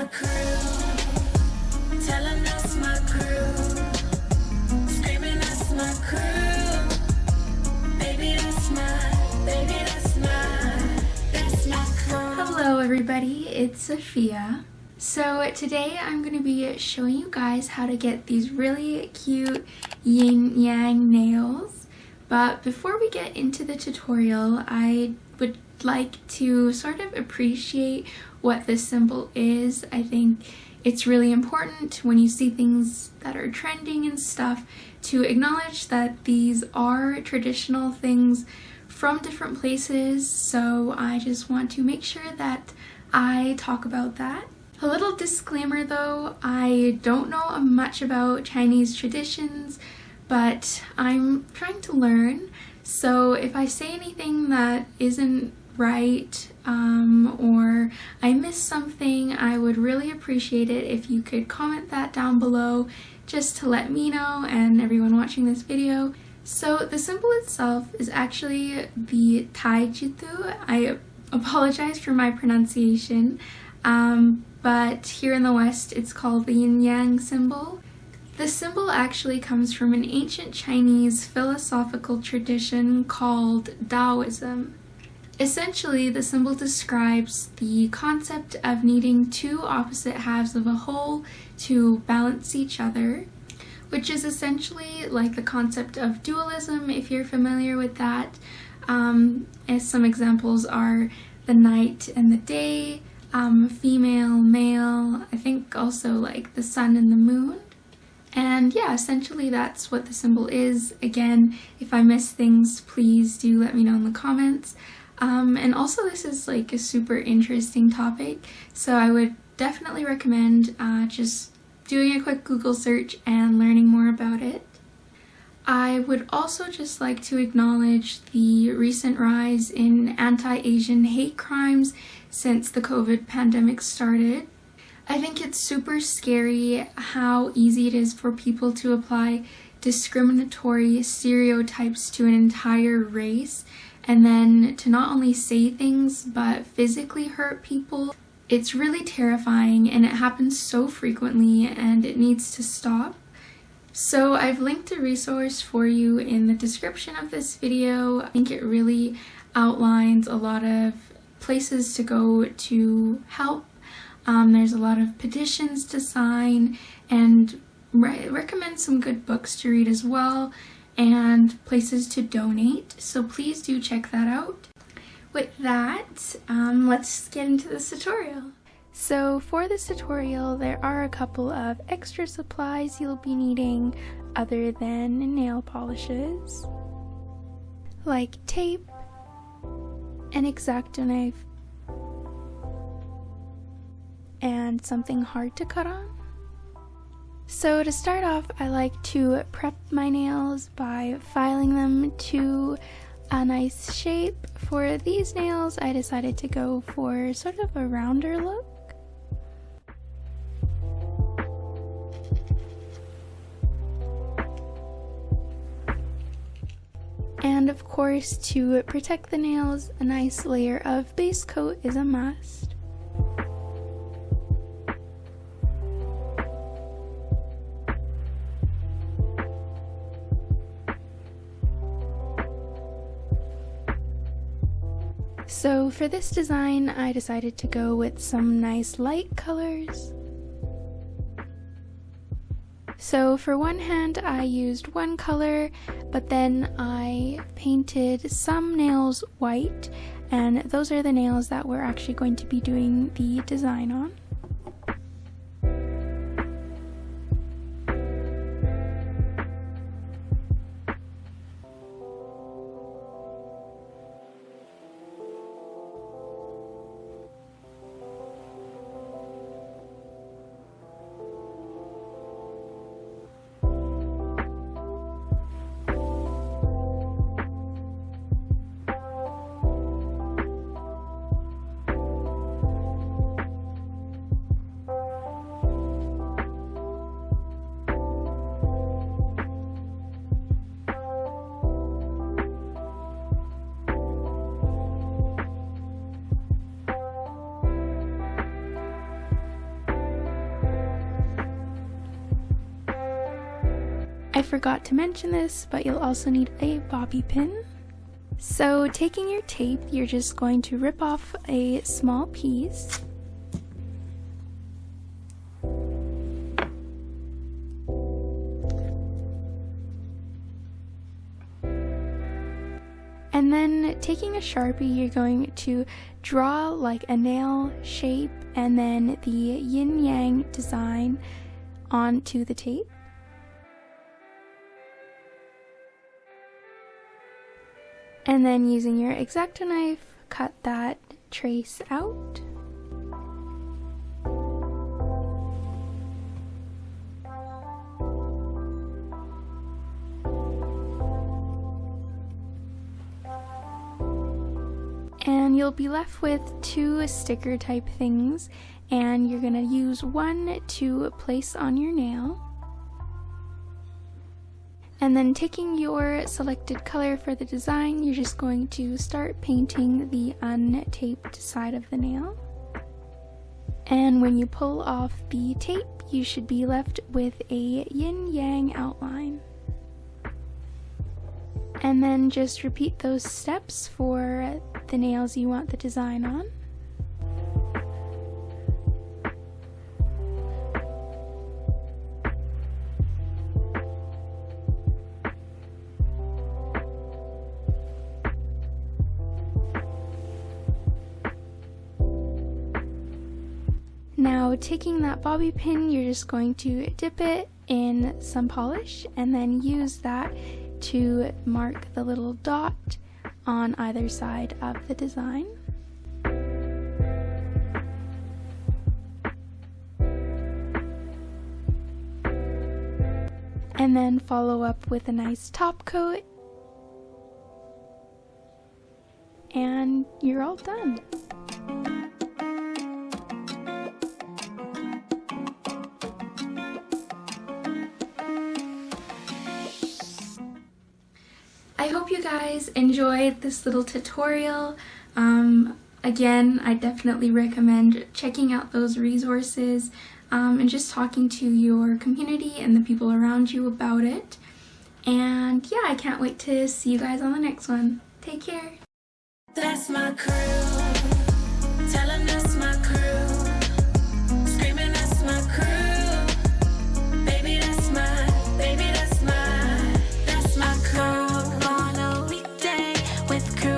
my crew. Tell them that's my crew. Screaming that's my crew. Baby, that's my crew. Hello everybody, it's Safiya. So today I'm going to be showing you guys how to get these really cute yin yang nails. But before we get into the tutorial, I would like to sort of appreciate what this symbol is. I think it's really important when you see things that are trending and stuff to acknowledge that these are traditional things from different places. So I just want to make sure that I talk about that. A little disclaimer though, I don't know much about Chinese traditions, but I'm trying to learn. So if I say anything that isn't right or I miss something, I would really appreciate it if you could comment that down below just to let me know and everyone watching this video. So the symbol itself is actually the Tai Jitu. I apologize for my pronunciation, but here in the West it's called the Yin Yang Symbol. The symbol actually comes from an ancient Chinese philosophical tradition called Taoism. Essentially, the symbol describes the concept of needing two opposite halves of a whole to balance each other, which is essentially like the concept of dualism, if you're familiar with that. As some examples are the night and the day, female, male, I think also like the sun and the moon. And yeah, essentially that's what the symbol is. Again, if I miss things, please do let me know in the comments. And also this is like a super interesting topic, so I would definitely recommend just doing a quick Google search and learning more about it. I would also just like to acknowledge the recent rise in anti-Asian hate crimes since the COVID pandemic started. I think it's super scary how easy it is for people to apply discriminatory stereotypes to an entire race and then to not only say things but physically hurt people. It's really terrifying and it happens so frequently and it needs to stop. So I've linked a resource for you in the description of this video. I think it really outlines a lot of places to go to help. There's a lot of petitions to sign and recommend some good books to read as well and places to donate. So please do check that out. With that, let's get into this tutorial. So for this tutorial, there are a couple of extra supplies you'll be needing other than nail polishes, like tape, an X-Acto knife, and something hard to cut on. So to start off, I like to prep my nails by filing them to a nice shape. For these nails, I decided to go for sort of a rounder look. And of course, to protect the nails, a nice layer of base coat is a must. So for this design, I decided to go with some nice light colors. So for one hand, I used one color, but then I painted some nails white, and those are the nails that we're actually going to be doing the design on. forgot to mention this, but you'll also need a bobby pin. So taking your tape, you're just going to rip off a small piece. And then taking a Sharpie, you're going to draw like a nail shape and then the yin yang design onto the tape. And then using your X-Acto knife, cut that trace out. And you'll be left with two sticker type things, and you're gonna use one to place on your nail. And then taking your selected color for the design, you're just going to start painting the untaped side of the nail. And when you pull off the tape, you should be left with a yin-yang outline. And then just repeat those steps for the nails you want the design on. Now taking that bobby pin, you're just going to dip it in some polish and then use that to mark the little dot on either side of the design. And then follow up with a nice top coat, and you're all done. I hope you guys enjoyed this little tutorial. Again, I definitely recommend checking out those resources and just talking to your community and the people around you about it. And yeah, I can't wait to see you guys on the next one. Take care. That's my crew. Telling us my crew. Screaming that's my crew. Baby, that's my, baby, that's my crew. On a weekday with crew.